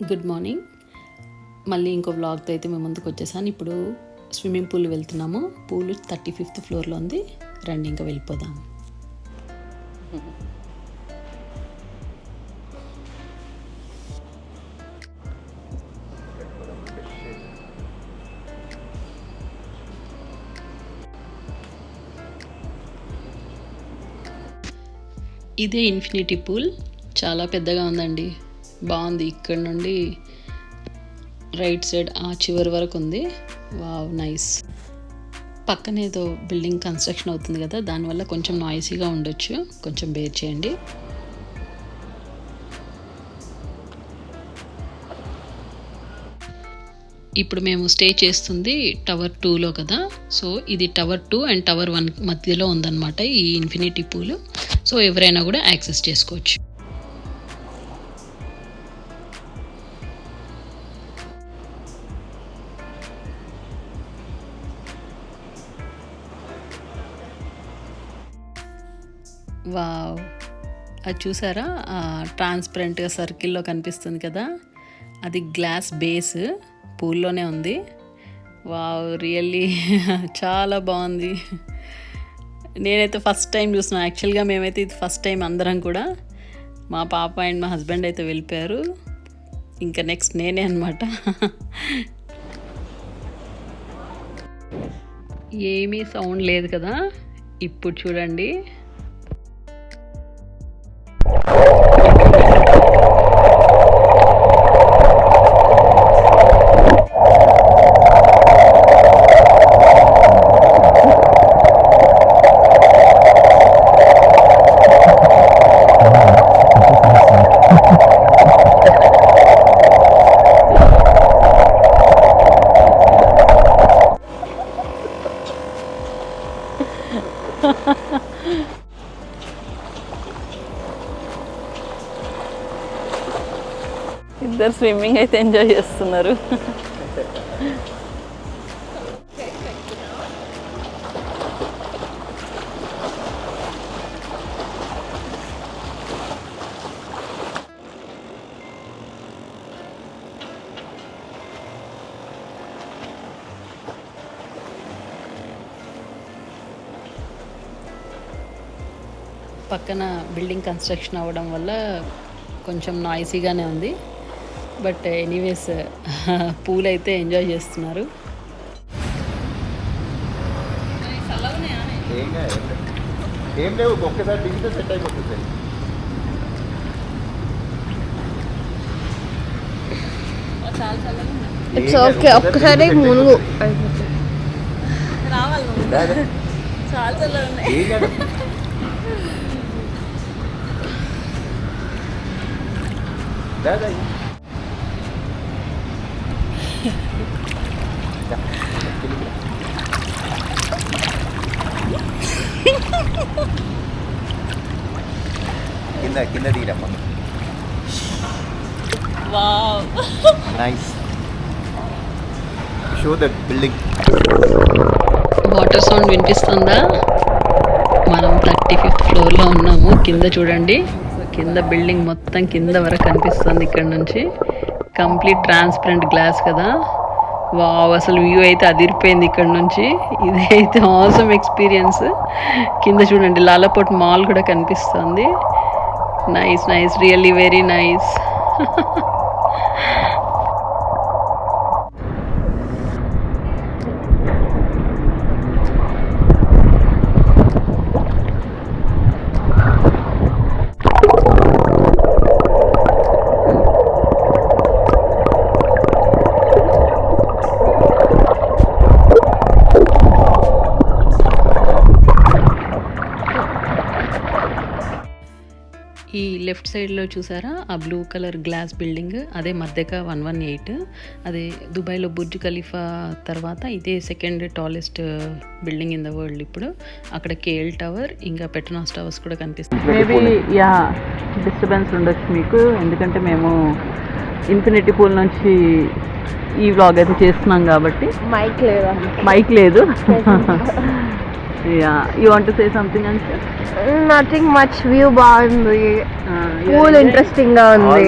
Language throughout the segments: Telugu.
Good morning. మళ్ళీ ఇంకో వ్లాగ్తో అయితే మేము ముందుకు వచ్చేసాను. ఇప్పుడు స్విమ్మింగ్ పూల్ వెళ్తున్నాము. పూల్ 35th ఫ్లోర్లో ఉంది. రండి ఇంకా వెళ్ళిపోదాం. ఇదే ఇన్ఫినిటీ పూల్. చాలా పెద్దగా ఉందండి, బాగుంది. ఇక్కడ నుండి రైట్ సైడ్ ఆ చివరి వరకు ఉంది. Wow, nice. పక్కన ఏదో బిల్డింగ్ కన్స్ట్రక్షన్ అవుతుంది కదా, దానివల్ల కొంచెం నాయిసీగా ఉండొచ్చు, కొంచెం బేర్ చేయండి. ఇప్పుడు మేము స్టే చేస్తుంది టవర్ 2లో కదా, సో ఇది టవర్ 2 అండ్ టవర్ 1 మధ్యలో ఉందన్నమాట ఈ ఇన్ఫినిటీ పూల్. సో ఎవరైనా కూడా యాక్సెస్ చేసుకోవచ్చు. వావ్, అది చూసారా, ట్రాన్స్పరెంట్గా సర్కిల్లో కనిపిస్తుంది కదా, అది గ్లాస్ బేస్ పూల్లోనే ఉంది. వావ్, రియల్లీ చాలా బాగుంది. నేనైతే ఫస్ట్ టైం చూసిన. యాక్చువల్గా మేమైతే ఇది ఫస్ట్ టైం అందరం కూడా. మా పాప అండ్ మా హస్బెండ్ అయితే వెళ్ళిపోయారు. ఇంకా నెక్స్ట్ నేనే అనమాట. ఏమీ సౌండ్ లేదు కదా. ఇప్పుడు చూడండి, ఇద్దరు స్విమ్మింగ్ అయితే ఎంజాయ్ చేస్తున్నారు. పక్కన బిల్డింగ్ కన్స్ట్రక్షన్ అవ్వడం వల్ల కొంచెం నాయిసీగానే ఉంది. బట్ ఎనీవేస్ పూల్ అయితే ఎంజాయ్ చేస్తున్నారు. ఏం లేవు, ఒక్కసారి దిగితే సెట్ అయిపోతుంది. ఇట్స్ ఓకే, ఒక్కసారి మునుగు రావాలి. చాలా చల్లగా ఉన్నాయి. కింద దిగిరమ్మా. Wow, nice. Show that building. Water sound వినిపిస్తుందా? మనం 35th ఫ్లోర్లో ఉన్నాము. కింద చూడండి, కింద బిల్డింగ్ మొత్తం కింద వరకు కనిపిస్తుంది. ఇక్కడ నుంచి కంప్లీట్ ట్రాన్స్పరెంట్ గ్లాస్ కదా. వావ్, అసలు వ్యూ అయితే అదిరిపోయింది ఇక్కడ నుంచి. ఇదైతే ఆసమ్ ఎక్స్పీరియన్స్. కింద చూడండి, లాలాపోట్ మాల్ కూడా కనిపిస్తుంది. Nice nice, really very nice. ఈ లెఫ్ట్ సైడ్లో చూసారా ఆ బ్లూ కలర్ గ్లాస్ బిల్డింగ్, అదే మధ్యక 118. అదే దుబాయ్లో బుర్జ్ ఖలీఫా తర్వాత ఇదే second tallest building in the world. ఇప్పుడు అక్కడ కేఎల్ టవర్, ఇంకా పెట్రోనాస్ టవర్స్ కూడా కనిపిస్తుంది. మేబీ డిస్టర్బెన్స్ ఉండొచ్చు మీకు, ఎందుకంటే మేము ఇన్ఫినిటీ పూల్ నుంచి ఈ వ్లాగ్ అయితే చేస్తున్నాం కాబట్టి. మైక్ లేదు you want to say something అంటే నథింగ్ మచ్, వ్యూ బాగుంది, పూల్ ఇంట్రెస్టింగ్ గా ఉంది.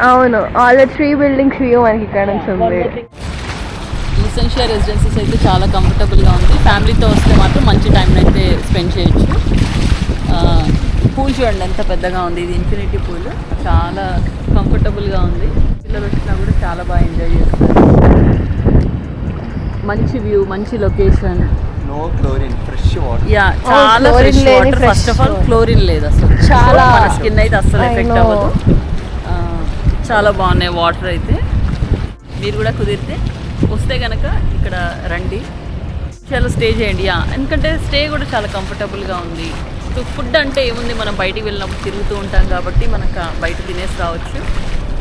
అవును, ఆల్ ద 3 బిల్డింగ్స్ వ్యూ మనకి ఇక్కడ నుంచి ఉంది. లిసెన్షియా రెసిడెన్సీస్ అయితే చాలా కంఫర్టబుల్గా ఉంది. ఫ్యామిలీతో వస్తే మాత్రం మంచి టైం అయితే స్పెండ్ చేయొచ్చు. పూల్ చూడండి ఎంత పెద్దగా ఉంది, ఇది ఇన్ఫినిటీ పూల్, చాలా కంఫర్టబుల్గా ఉంది. పిల్లలు వచ్చినా కూడా చాలా బాగా ఎంజాయ్ చేస్తారు. మంచి వ్యూ, మంచి location. No chlorine, fresh water. Yeah, చాలా fresh water. First of all chlorine లేదు అసలు, చాలా మన స్కిన్ అయితే అస్సలు ఎఫెక్ట్ అవ్వదు. చాలా బాగున్నాయి వాటర్ అయితే. మీరు కూడా కుదిరితే వస్తే కనుక ఇక్కడ రండి, చాలా స్టే చేయండి. ఎందుకంటే స్టే కూడా చాలా కంఫర్టబుల్గా ఉంది. సో ఫుడ్ అంటే ఏముంది, మనం బయటికి వెళ్ళినప్పుడు తిరుగుతూ ఉంటాం కాబట్టి మనకు బయట తినేసి రావచ్చు,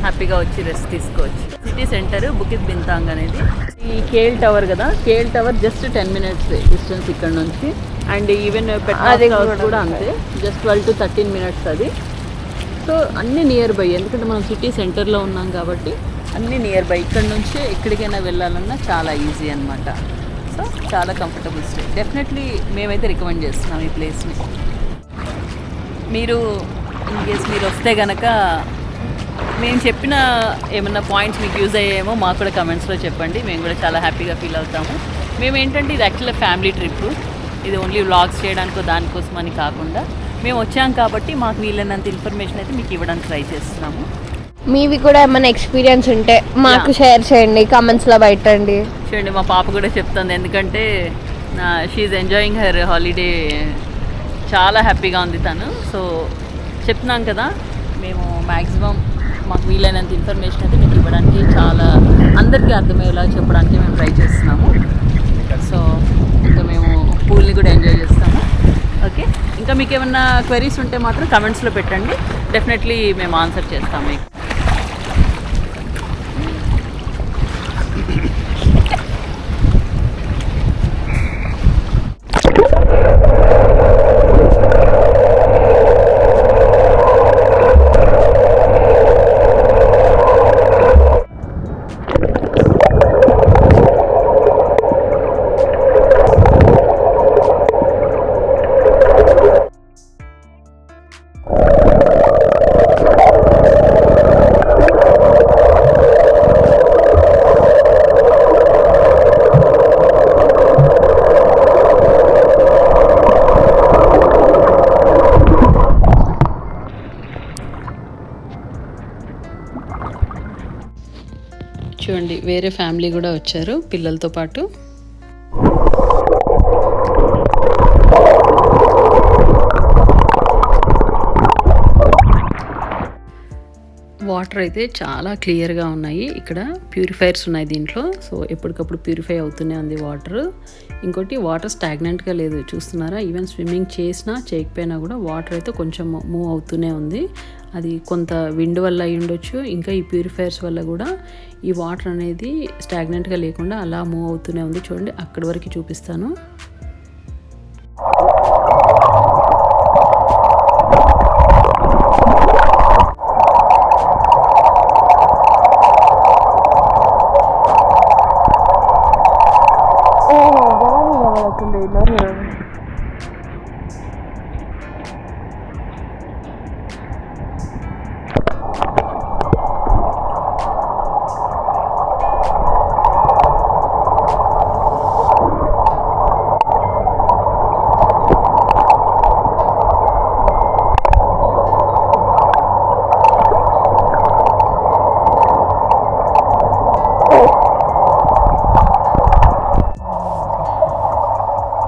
హ్యాపీగా వచ్చి రెస్ట్ తీసుకోవచ్చు. సిటీ సెంటర్ బుకిత్ బింతాంగ్ అనేది. ఈ కేఎల్ టవర్ కదా, KL tower just 10 minutes distance ఇక్కడ నుంచి. అండ్ ఈవెన్ పెట్రోల్ హౌస్ కూడా అంతే, జస్ట్ 12 to 13 minutes అది. సో అన్నీ నియర్ బై, ఎందుకంటే మనం సిటీ సెంటర్లో ఉన్నాం కాబట్టి అన్నీ నియర్ బై. ఇక్కడ నుంచి ఎక్కడికైనా వెళ్ళాలన్నా చాలా ఈజీ అనమాట. సో చాలా కంఫర్టబుల్ స్టే. డెఫినెట్లీ మేమైతే రికమెండ్ చేస్తున్నాం ఈ ప్లేస్ని. మీరు ఇన్ కేస్ మీరు వస్తే కనుక మేము చెప్పిన ఏమన్నా పాయింట్స్ మీకు యూజ్ అయ్యేమో మాకు కూడా కమెంట్స్లో చెప్పండి, మేము కూడా చాలా హ్యాపీగా ఫీల్ అవుతాము. మేము ఏంటంటే ఇది యాక్చువల్గా ఫ్యామిలీ ట్రిప్, ఇది ఓన్లీ వ్లాగ్స్ చేయడానికో దానికోసం అని కాకుండా మేము వచ్చాం కాబట్టి మాకు వీలైనంత ఇన్ఫర్మేషన్ అయితే మీకు ఇవ్వడానికి ట్రై చేస్తున్నాము. మీవి కూడా ఏమైనా ఎక్స్పీరియన్స్ ఉంటే మాకు షేర్ చేయండి, కామెంట్స్లో పెట్టండి. చూడండి మా పాప కూడా చెప్తుంది, ఎందుకంటే షీఈ్ ఎంజాయింగ్ హర్ హాలిడే, చాలా హ్యాపీగా ఉంది తను. సో చెప్తున్నాం కదా, మేము మ్యాక్సిమం మాకు వీలైనంత ఇన్ఫర్మేషన్ అయితే మీకు ఇవ్వడానికి, చాలా అందరికీ అర్థమయ్యేలా చెప్పడానికి మేము ట్రై చేస్తున్నాము. సో ఇంకా మేము పూల్ని కూడా ఎంజాయ్ చేస్తాము. ఓకే, ఇంకా మీకు ఏమన్నా క్వెరీస్ ఉంటే మాత్రం కమెంట్స్లో పెట్టండి, డెఫినెట్లీ మేము ఆన్సర్ చేస్తాము మీకు. చూడండి వేరే ఫ్యామిలీ కూడా వచ్చారు పిల్లలతో పాటు. వాటర్ అయితే చాలా క్లియర్గా ఉన్నాయి. ఇక్కడ ప్యూరిఫైర్స్ ఉన్నాయి దీంట్లో, సో ఎప్పటికప్పుడు ప్యూరిఫై అవుతూనే ఉంది వాటర్. ఇంకోటి వాటర్ స్టాగ్నెంట్గా లేదు, చూస్తున్నారా? ఈవెన్ స్విమ్మింగ్ చేసినా చేయకపోయినా కూడా వాటర్ అయితే కొంచెం మూవ్ అవుతూనే ఉంది. అది కొంత విండ్ వల్ల అయి ఉండొచ్చు, ఇంకా ఈ ప్యూరిఫైర్స్ వల్ల కూడా ఈ వాటర్ అనేది స్టాగ్నెంట్గా లేకుండా అలా మూవ్ అవుతూనే ఉంది. చూడండి అక్కడి వరకు చూపిస్తాను.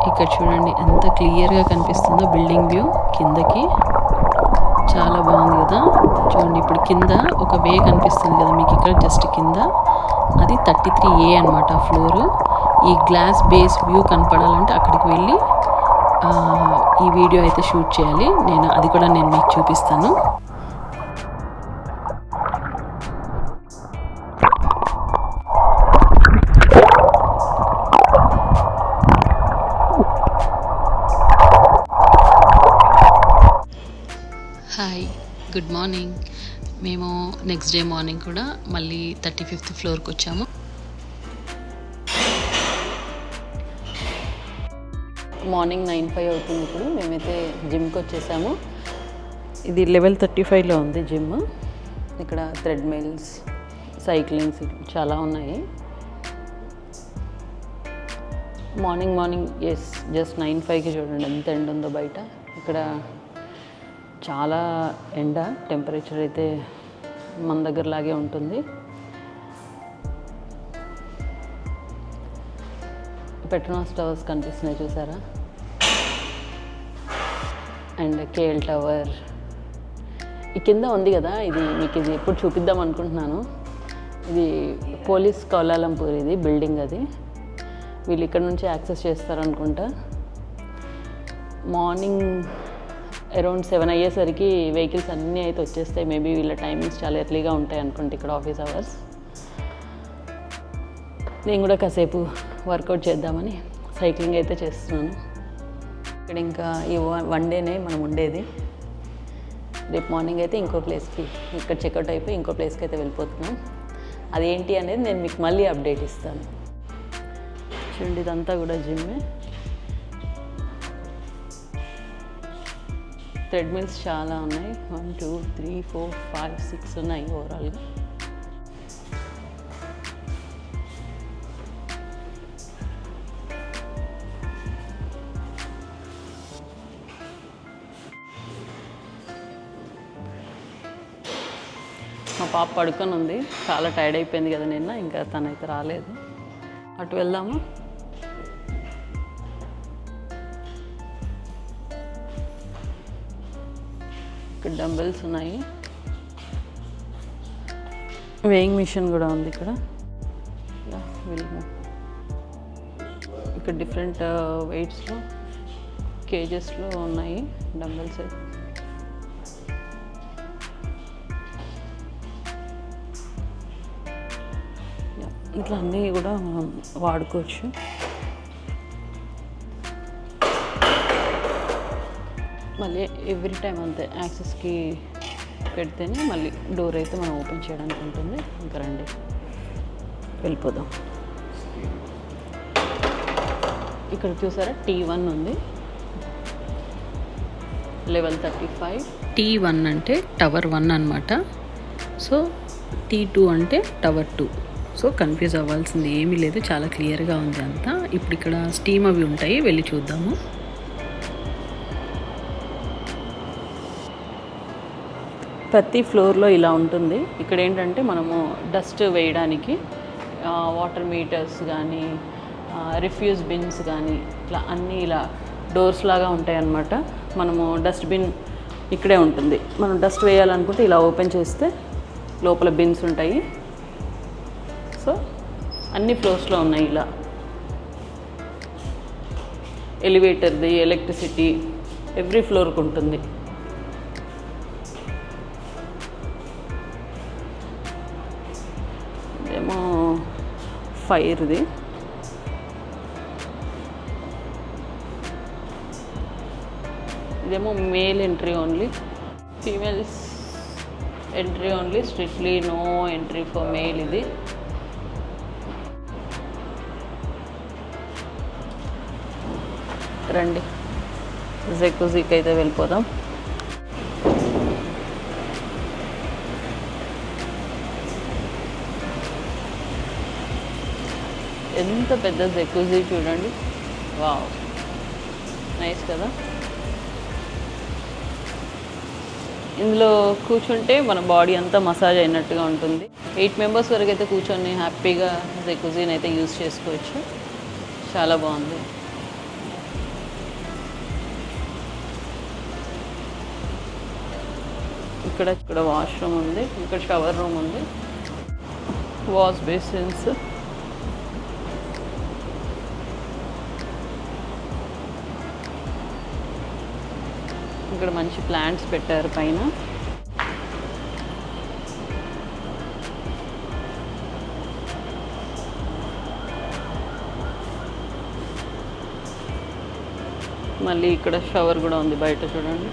ఇక్కడ చూడండి ఎంత క్లియర్గా కనిపిస్తుందో బిల్డింగ్ వ్యూ కిందకి, చాలా బాగుంది కదా. చూడండి ఇప్పుడు కింద ఒక వే కనిపిస్తుంది కదా మీకు, ఇక్కడ జస్ట్ కింద అది 33A అనమాట ఫ్లోరు. ఈ గ్లాస్ బేస్ వ్యూ కనపడాలంటే అక్కడికి వెళ్ళి ఈ వీడియో అయితే షూట్ చేయాలి. అది కూడా నేను మీకు చూపిస్తాను. Hi, good morning. మేము నెక్స్ట్ డే మార్నింగ్ కూడా మళ్ళీ 35th ఫ్లోర్కి వచ్చాము. మార్నింగ్ 9:05 అవుతుంది. ఇప్పుడు మేమైతే జిమ్కి వచ్చేసాము. ఇది లెవెల్ 35లో ఉంది జిమ్. ఇక్కడ థ్రెడ్మిల్స్, సైక్లింగ్స్ చాలా ఉన్నాయి. మార్నింగ్ జస్ట్ 9:05కి చూడండి ఎంత ఎండ ఉందో బయట. ఇక్కడ చాలా ఎండ, టెంపరేచర్ అయితే మన దగ్గరలాగే ఉంటుంది. పెట్రోనాస్ టవర్స్ కనిపిస్తున్నాయి చూసారా, అండ్ కేఎల్ టవర్ ఈ కింద ఉంది కదా. ఇది మీకు ఇది ఎప్పుడు చూపిద్దాం అనుకుంటున్నాను. ఇది పోలీస్ కౌలాలంపూర్ ఇది బిల్డింగ్. అది వీళ్ళు ఇక్కడ నుంచి యాక్సెస్ చేస్తారనుకుంటా. మార్నింగ్ అరౌండ్ 7 అయ్యేసరికి వెహికల్స్ అన్నీ అయితే వచ్చేస్తాయి. మేబీ వీళ్ళ టైమింగ్స్ చాలా ఎర్లీగా ఉంటాయి అనుకుంటే ఇక్కడ ఆఫీస్ అవర్స్. నేను కూడా కాసేపు వర్కౌట్ చేద్దామని సైక్లింగ్ అయితే చేస్తున్నాను. ఇక్కడ ఇంకా ఈ 1 డేనే మనం ఉండేది. రేపు మార్నింగ్ అయితే ఇంకో ప్లేస్కి, ఇక్కడ చెక్అవుట్ అయిపోయి ఇంకో ప్లేస్కి అయితే వెళ్ళిపోతున్నాం. అదేంటి అనేది నేను మీకు మళ్ళీ అప్డేట్ ఇస్తాను. చూడండి ఇదంతా కూడా జిమ్మే. థ్రెడ్మిల్స్ చాలా ఉన్నాయి. 1 2 3 4 5 6 ఉన్నాయి ఓవరాల్గా. మా పాప పడుకొని ఉంది, చాలా టైర్డ్ అయిపోయింది కదా నిన్న, ఇంకా తనైతే రాలేదు. అటు వెళ్దాము. ఇక్కడ డంబెల్స్ ఉన్నాయి, వేయింగ్ మిషన్ కూడా ఉంది ఇక్కడ. ఇక్కడ డిఫరెంట్ వెయిట్స్లో, కేజెస్లో ఉన్నాయి డంబెల్స్. ఇట్లా అన్నీ కూడా మనం వాడుకోవచ్చు. మళ్ళీ ఎవ్రీ టైం అంతే యాక్సెస్కి పెడితేనే మళ్ళీ డోర్ అయితే మనం ఓపెన్ చేయడానికి ఉంటుంది. ఇంకా రండి వెళ్ళిపోదాం. ఇక్కడ చూసారా T1 ఉంది, లెవెల్ 35. T1 అంటే టవర్ 1 అనమాట. సో T2 అంటే టవర్ 2. సో కన్ఫ్యూజ్ అవ్వాల్సింది ఏమీ లేదు, చాలా క్లియర్గా ఉంది అంతా. ఇప్పుడు ఇక్కడ స్టీమ్ అవి ఉంటాయి, వెళ్ళి చూద్దాము. ప్రతి ఫ్లోర్లో ఇలా ఉంటుంది. ఇక్కడ ఏంటంటే మనము డస్ట్ వేయడానికి వాటర్ మీటర్స్ కానీ, రిఫ్యూజ్ బిన్స్ కానీ ఇట్లా అన్నీ ఇలా డోర్స్ లాగా ఉంటాయి అన్నమాట. మనము డస్ట్బిన్ ఇక్కడే ఉంటుంది. మనం డస్ట్ వేయాలనుకుంటే ఇలా ఓపెన్ చేస్తే లోపల బిన్స్ ఉంటాయి. సో అన్ని ఫ్లోర్స్లో ఉన్నాయి ఇలా. ఎలివేటర్ది, ఎలక్ట్రిసిటీ ఎవ్రీ ఫ్లోర్కి ఉంటుంది. ఇదేమో ఫైర్ది. ఇదేమో male entry only, females entry only, strictly no entry for male. ఇది రండి జెకుజీకి అయితే వెళ్ళిపోదాం. ఎంత పెద్ద జెకుజీ చూడండి, వావ్ నైస్ కదా. ఇందులో కూర్చుంటే మన బాడీ అంతా మసాజ్ అయినట్టుగా ఉంటుంది. 8 మెంబర్స్ వరకు అయితే కూర్చొని హ్యాపీగా జెకుజీని అయితే యూజ్ చేసుకోవచ్చు. చాలా బాగుంది. ఇక్కడ వాష్రూమ్ ఉంది, ఇక్కడ షవర్ రూమ్ ఉంది, వాష్ బేసిన్స్, ఇక్కడ మంచి ప్లాంట్స్ పెట్టారు పైన. మళ్ళీ ఇక్కడ షవర్ కూడా ఉంది బయట చూడండి.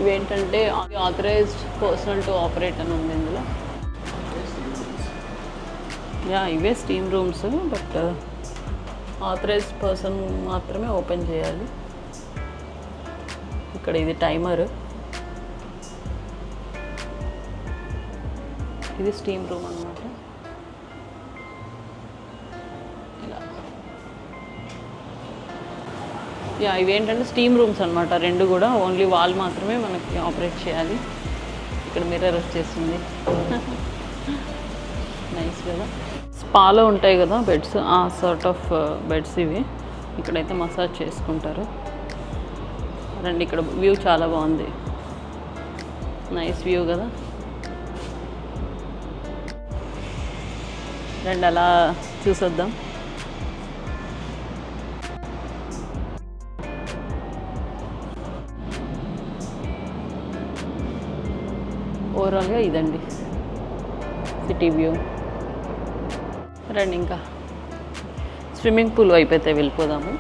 ఇవేంటంటే ఆథరైజ్డ్ పర్సనల్ టు ఆపరేట్ అని ఉంది ఇందులో. ఇవే steam rooms, but authorised person మాత్రమే ఓపెన్ చేయాలి. ఇక్కడ ఇది టైమర్, ఇది స్టీమ్ రూమ్ అన్నమాట. ఇవేంటంటే స్టీమ్ రూమ్స్ అనమాట, రెండు కూడా ఓన్లీ వాల్ మాత్రమే మనకి ఆపరేట్ చేయాలి. ఇక్కడ మిర్రర్ వచ్చేసింది. నైస్ కదా. స్పాలో ఉంటాయి కదా బెడ్స్, ఆ సార్ట్ ఆఫ్ బెడ్స్ ఇవి. ఇక్కడైతే మసాజ్ చేసుకుంటారు. రండి, ఇక్కడ వ్యూ చాలా బాగుంది, నైస్ వ్యూ కదా. రండి అలా చూసొద్దాం. ఓవరాల్గా ఇదండి సిటీ వ్యూ. రండి ఇంకా స్విమ్మింగ్ పూల్ వైపు అయితే వెళ్ళిపోదాము.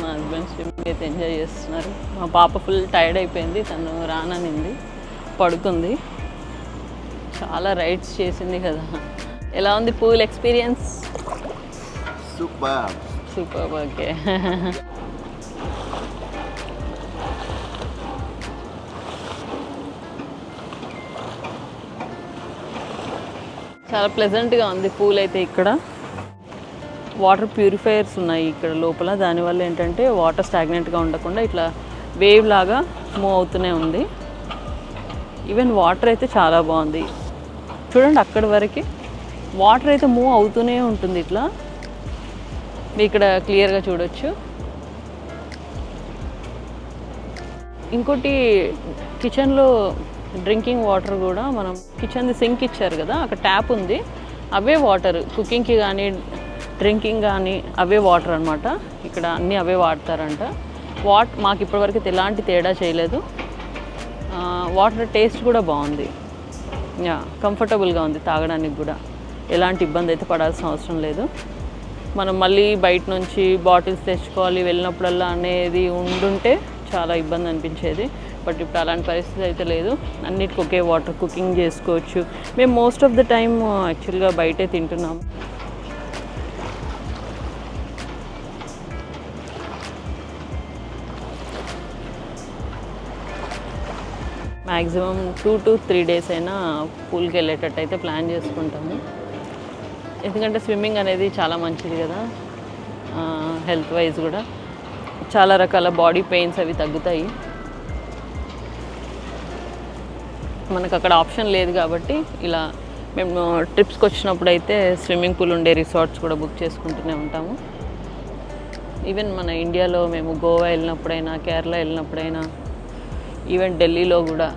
మా హస్బెండ్ స్విమ్మింగ్ అయితే ఎంజాయ్ చేస్తున్నారు. మా పాప ఫుల్ టైర్డ్ అయిపోయింది, తను రాననింది, పడుకుంది. చాలా రైడ్స్ చేసింది కదా. ఎలా ఉంది పూల్ ఎక్స్పీరియన్స్? సూపర్. ఓకే. చాలా ప్లెజెంట్గా ఉంది పూల్ అయితే. ఇక్కడ వాటర్ ప్యూరిఫైయర్స్ ఉన్నాయి ఇక్కడ లోపల, దానివల్ల ఏంటంటే వాటర్ స్టాగ్నెంట్గా ఉండకుండా ఇట్లా వేవ్ లాగా మూవ్ అవుతూనే ఉంది. ఈవెన్ వాటర్ అయితే చాలా బాగుంది చూడండి, అక్కడి వరకు వాటర్ అయితే మూవ్ అవుతూనే ఉంటుంది ఇట్లా, మీరు ఇక్కడ క్లియర్గా చూడొచ్చు. ఇంకోటి కిచెన్లో డ్రింకింగ్ వాటర్ కూడా మనం కిచెన్ది సింక్ ఇచ్చారు కదా, అక్కడ ట్యాప్ ఉంది, అవే వాటర్ కుకింగ్కి కానీ డ్రింకింగ్ కానీ అవే వాటర్ అనమాట. ఇక్కడ అన్నీ అవే వాడతారంట. మాకు ఇప్పటివరకు ఎలాంటి తేడా చేయలేదు. వాటర్ టేస్ట్ కూడా బాగుంది, కంఫర్టబుల్గా ఉంది తాగడానికి కూడా. ఎలాంటి ఇబ్బంది అయితే పడాల్సిన అవసరం లేదు. మనం మళ్ళీ బయట నుంచి బాటిల్స్ తెచ్చుకోవాలి వెళ్ళినప్పుడల్లా అనేది ఉండుంటే చాలా ఇబ్బంది అనిపించేది. బట్ ఇప్పుడు అలాంటి పరిస్థితి అయితే లేదు, అన్నిటికి ఒకే వాటర్, కుకింగ్ చేసుకోవచ్చు. మేము మోస్ట్ ఆఫ్ ద టైమ్ యాక్చువల్గా బయటే తింటున్నాము. మ్యాక్సిమం 2 to 3 days అయినా పూల్కి వెళ్ళేటట్టు అయితే ప్లాన్ చేసుకుంటాము. ఎందుకంటే స్విమ్మింగ్ అనేది చాలా మంచిది కదా, హెల్త్ వైజ్ కూడా చాలా రకాల బాడీ పెయిన్స్ అవి తగ్గుతాయి. మనకు అక్కడ ఆప్షన్ లేదు కాబట్టి ఇలా మేము ట్రిప్స్కి వచ్చినప్పుడు అయితే స్విమ్మింగ్ పూల్ ఉండే రిసార్ట్స్ కూడా బుక్ చేసుకుంటూనే ఉంటాము. ఈవెన్ మన ఇండియాలో మేము గోవా వెళ్ళినప్పుడైనా, కేరళ వెళ్ళినప్పుడైనా, ఈవెన్ ఢిల్లీలో కూడా,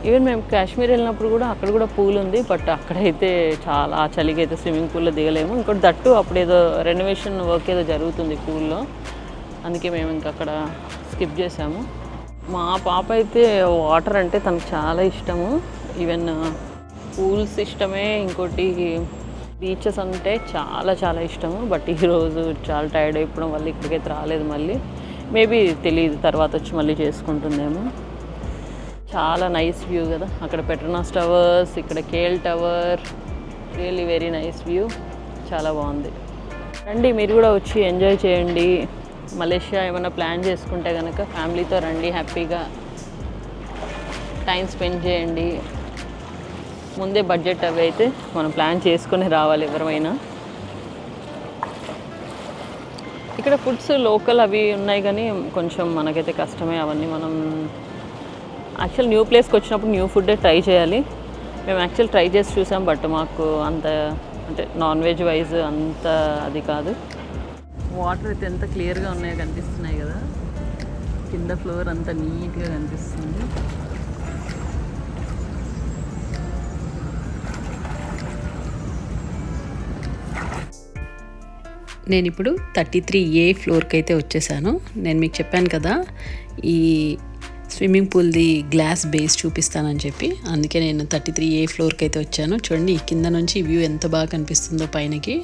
ఈవెన్ మేము కాశ్మీర్ వెళ్ళినప్పుడు కూడా అక్కడ కూడా పూల్ ఉంది. బట్ అక్కడైతే చాలా ఆ చలికి అయితే స్విమ్మింగ్ పూల్లో దిగలేము. ఇంకోటి దట్టు అప్పుడు ఏదో రెనోవేషన్ వర్క్ ఏదో జరుగుతుంది పూల్లో, అందుకే మేము ఇంకా అక్కడ స్కిప్ చేసాము. మా పాప అయితే వాటర్ అంటే తనకు చాలా ఇష్టము. ఈవెన్ పూల్స్ ఇష్టమే, ఇంకోటి బీచెస్ అంటే చాలా చాలా ఇష్టము. బట్ ఈరోజు చాలా టైర్డ్ అయిపోవడం వల్ల ఇక్కడికైతే రాలేదు. మళ్ళీ మేబీ తెలియదు, తర్వాత వచ్చి మళ్ళీ చేసుకుంటుందేమో. చాలా నైస్ వ్యూ కదా, అక్కడ పెట్రోనాస్ టవర్స్, ఇక్కడ KL tower, really very nice view, చాలా బాగుంది. రండి మీరు కూడా వచ్చి ఎంజాయ్ చేయండి. మలేషియా ఏమైనా ప్లాన్ చేసుకుంటే కనుక ఫ్యామిలీతో రండి, హ్యాపీగా టైం స్పెండ్ చేయండి. ముందే బడ్జెట్ అవి అయితే మనం ప్లాన్ చేసుకొని రావాలి ఎవరైనా. ఇక్కడ ఫుడ్స్ లోకల్ అవి ఉన్నాయి కానీ కొంచెం మనకైతే కష్టమే అవన్నీ. మనం యాక్చువల్ న్యూ ప్లేస్కి వచ్చినప్పుడు న్యూ ఫుడ్డే ట్రై చేయాలి. మేము యాక్చువల్ ట్రై చేసి చూసాం, బట్ మాకు అంత అంటే నాన్ వెజ్ వైజ్ అంత అది కాదు. వాటర్ అయితే ఎంత క్లియర్గా ఉన్నాయో కనిపిస్తున్నాయి కదా, కింద ఫ్లోర్ అంతా నీట్గా కనిపిస్తుంది. నేను ఇప్పుడు 33A ఫ్లోర్కి అయితే వచ్చేసాను. నేను మీకు చెప్పాను కదా ఈ స్విమ్మింగ్ పూల్ది గ్లాస్ బేస్ చూపిస్తానని చెప్పి, అందుకే నేను 33A ఫ్లోర్కి అయితే వచ్చాను. చూడండి ఈ కింద నుంచి వ్యూ ఎంత బాగా కనిపిస్తుందో పైనకి.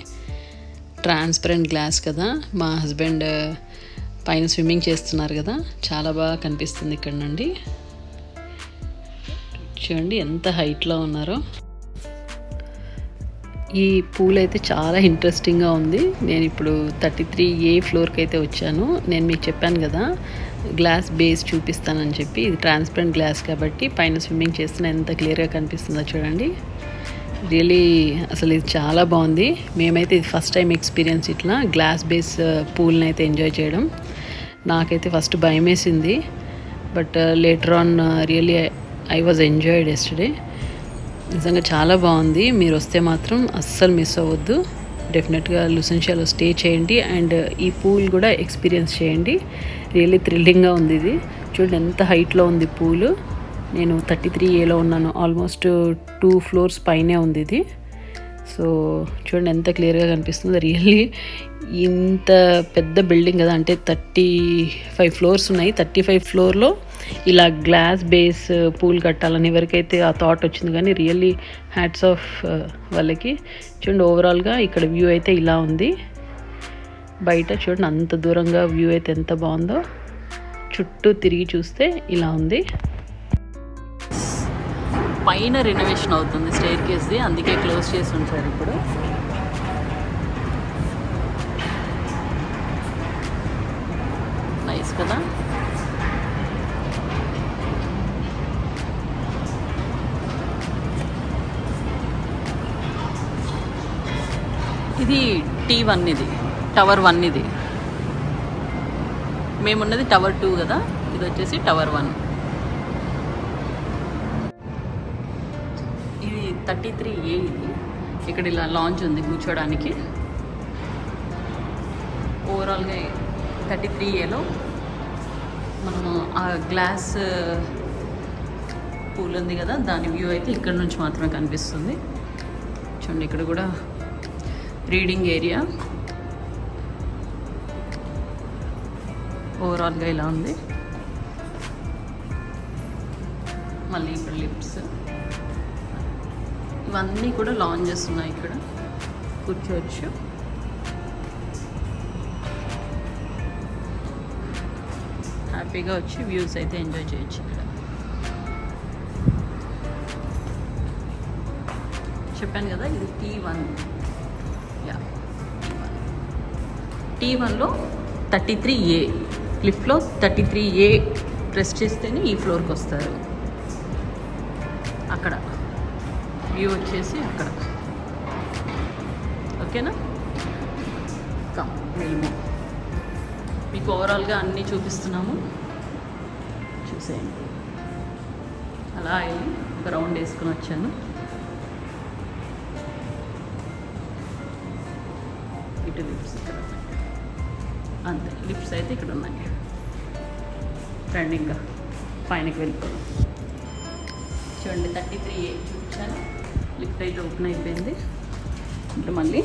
ట్రాన్స్పరెంట్ గ్లాస్ కదా, మా హస్బెండ్ పైన స్విమ్మింగ్ చేస్తున్నారు కదా, చాలా బాగా కనిపిస్తుంది ఇక్కడ నుండి. చూడండి ఎంత హైట్లో ఉన్నారో. ఈ పూల్ అయితే చాలా ఇంట్రెస్టింగ్గా ఉంది. నేను ఇప్పుడు 33A ఫ్లోర్కి అయితే వచ్చాను. నేను మీకు చెప్పాను కదా గ్లాస్ బేస్ చూపిస్తానని చెప్పి. ఇది ట్రాన్స్పరెంట్ గ్లాస్ కాబట్టి పైన స్విమ్మింగ్ చేస్తున్న ఎంత క్లియర్గా కనిపిస్తుందో చూడండి. రియలీ అసలు ఇది చాలా బాగుంది. మేమైతే ఇది ఫస్ట్ టైం ఎక్స్పీరియన్స్ ఇట్లా గ్లాస్ బేస్ పూల్ని అయితే ఎంజాయ్ చేయడం. నాకైతే ఫస్ట్ భయం వేసింది, but later on really I was enjoyed yesterday. నిజంగా చాలా బాగుంది. మీరు వస్తే మాత్రం అస్సలు మిస్ అవ్వద్దు. డెఫినెట్గా లుసెన్షియాలో స్టే చేయండి అండ్ ఈ పూల్ కూడా ఎక్స్పీరియన్స్ చేయండి. రియల్లీ థ్రిల్లింగ్గా ఉంది ఇది. చూడండి ఎంత హైట్లో ఉంది పూలు. నేను 33Aలో ఉన్నాను. ఆల్మోస్ట్ 2 ఫ్లోర్స్ పైనే ఉంది ఇది. సో చూడండి ఎంత క్లియర్గా కనిపిస్తుందో. రియల్లీ ఇంత పెద్ద బిల్డింగ్ కదా, అంటే 35 ఫ్లోర్స్ ఉన్నాయి. 35 ఫ్లోర్లో ఇలా గ్లాస్ బేస్ పూల్ కట్టాలని ఎవరికైతే ఆ థాట్ వచ్చింది, కానీ రియల్లీ హ్యాట్స్ ఆఫ్ వాళ్ళకి. చూడండి ఓవరాల్గా ఇక్కడ వ్యూ అయితే ఇలా ఉంది. బయట చూడండి అంత దూరంగా వ్యూ అయితే ఎంత బాగుందో. చుట్టూ తిరిగి చూస్తే ఇలా ఉంది. పైన రెనోవేషన్ అవుతుంది స్టేర్ కేస్ది, అందుకే క్లోజ్ చేసి ఉంచారు ఇప్పుడు. నైస్ కదా. ఇది T1, ఇది టవర్ 1. ఇది మేమున్నది టవర్ 2 కదా, ఇది వచ్చేసి టవర్ 1. ఇది 33A. ఇది ఇక్కడ ఇలా లాంచ్ ఉంది కూర్చోడానికి. ఓవరాల్గా 33Aలో మనము ఆ గ్లాస్ పూల్ ఉంది కదా, దాని వ్యూ అయితే ఇక్కడ నుంచి మాత్రమే కనిపిస్తుంది. చూడండి ఇక్కడ కూడా రీడింగ్ ఏరియా. ఓవరాల్గా ఇలా ఉంది. మళ్ళీ ఇక్కడ లిఫ్ట్స్, ఇవన్నీ కూడా లాంజెస్ ఉన్నాయి. ఇక్కడ కూర్చోవచ్చు. హ్యాపీగా వచ్చి వ్యూస్ అయితే ఎంజాయ్ చేయొచ్చు. ఇక్కడ చెప్పాను కదా ఇది T1. T1లో 33A లిఫ్ట్లో 33A ప్రెస్ చేస్తేనే ఈ ఫ్లోర్కి వస్తారు. అక్కడ వ్యూ వచ్చేసి అక్కడ. ఓకేనా? కమ్ మేము మీకు ఓవరాల్గా అన్నీ చూపిస్తున్నాము, చూసేయండి. అలా వెళ్ళి ఒక రౌండ్ వేసుకుని వచ్చాను. ఇటు లిఫ్ట్స్ ఇక్కడ అంతే. లిఫ్ట్స్ అయితే ఇక్కడ ఉన్నాయి. రండి ఇంకా పైనకి వెళ్ళిపోదాం. చూడండి 33A చూపించాను. లిఫ్ట్ అయితే ఓపెన్ అయిపోయింది. అంటే మళ్ళీ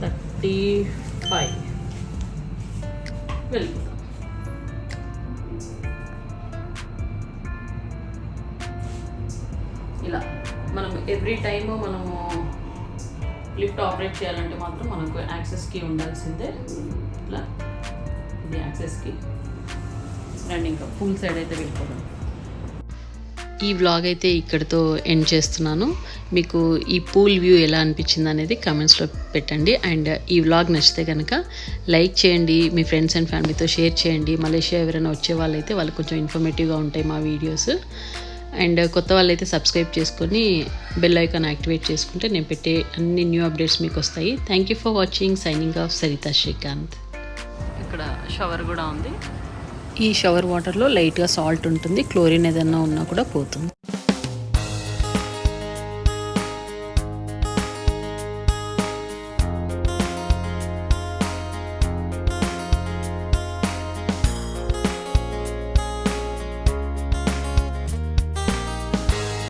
35 వెళ్ళిపోతాం. ఇలా మనం ఎవ్రీ టైము మనము లిఫ్ట్ ఆపరేట్ చేయాలంటే మాత్రం మనకు యాక్సెస్ కీ ఉండాల్సిందే. ఇలా ఇది యాక్సెస్ కీ. రండి ఇంకా పూల్ సైడ్ అయితే వెళ్ళిపోదాం. ఈ వ్లాగ్ అయితే ఇక్కడితో ఎండ్ చేస్తున్నాను. మీకు ఈ పూల్ వ్యూ ఎలా అనిపించింది అనేది కమెంట్స్లో పెట్టండి. అండ్ ఈ వ్లాగ్ నచ్చితే కనుక లైక్ చేయండి, మీ ఫ్రెండ్స్ అండ్ ఫ్యామిలీతో షేర్ చేయండి. మలేషియా ఎవరైనా వచ్చే వాళ్ళైతే వాళ్ళకి కొంచెం ఇన్ఫర్మేటివ్గా ఉంటాయి మా వీడియోస్. అండ్ కొత్త వాళ్ళైతే సబ్స్క్రైబ్ చేసుకొని బెల్ ఐకాన్ యాక్టివేట్ చేసుకుంటే నేను పెట్టే అన్ని న్యూ అప్డేట్స్ మీకు వస్తాయి. Thank you for watching. Signing off Saritha Srikanth. ఇక్కడ షవర్ కూడా ఉంది. ఈ షవర్ వాటర్లో లైట్గా సాల్ట్ ఉంటుంది. క్లోరిన్ ఏదైనా ఉన్నా కూడా పోతుంది.